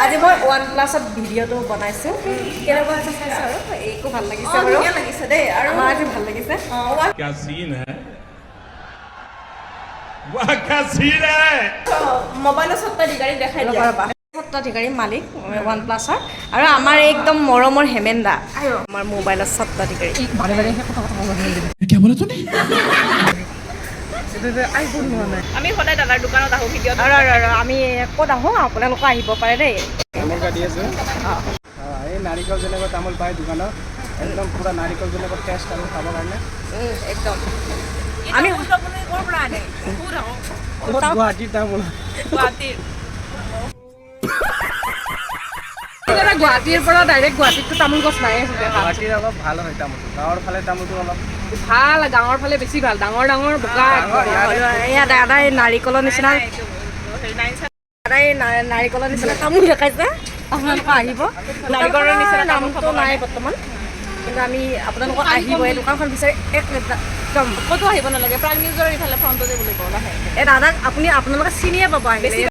আজি মই OnePlus-ত ভিডিঅ'টো বনাইছোঁ কেনেকুৱা আছে চাইছোঁ আৰু এইকো ভাল লাগিছে বাৰু ধুনীয়া লাগিছে দেই আৰু আমাৰ আজি ভাল লাগিছে क्या सीन है वाह क्या सीन है মোবাইলৰ স্বত্বাধিকাৰী দেখাই দিয়া স্বত্বাধিকাৰী মালিক OnePlus-ৰ আৰু আমাৰ একদম মৰমৰ হেমেন্দা আমাৰ মোবাইলৰ স্বত্বাধিকাৰী क्या बोला तूने আমি সদায় দাদাৰ দোকানত আহোঁ ভিডিঅ'ত আৰু আমি ক'ত আহোঁ আপোনালোকে আহিব পাৰে দেই তামোল কাটি আছোঁ এই নাৰিকল যেনেকুৱা তামোল পায় দোকানত একদম পুৰা নাৰিকল যেনেকুৱা টেষ্ট আৰু খাবৰ কাৰণে একদম আমি ক'ৰ পৰা আনে গুৱাহাটীৰ তামোল গুৱাহাটীৰ পৰা ডাইৰেক্ট গুৱাহাটীততো তামোল গছ নাই গুৱাহাটীৰ অলপ ভাল হয় তামোলটো গাঁৱৰ ফালে তামোলটো অলপ ভাল গাঁৱৰ ফালে বেছি ভাল ডাঙৰ ডাঙৰ বোকা এয়া দাদাই নাৰিকলৰ নিচিনা দাদাই নাৰিকলৰ নিচিনা তামোল দেখাইছে আপোনালোকে আহিব নাৰিকলৰ নিচিনা তামোলটো নাই বৰ্তমান কিন্তু আমি আপোনালোকক আহিব এই দোকানখন বিচাৰি একদম ক'তো আহিব নালাগে প্ৰাইম নিউজৰ ইফালে ফ্ৰণ্টতে বুলি কওঁ এই দাদাক আপোনালোকে চিনিয়ে পাব আহিলে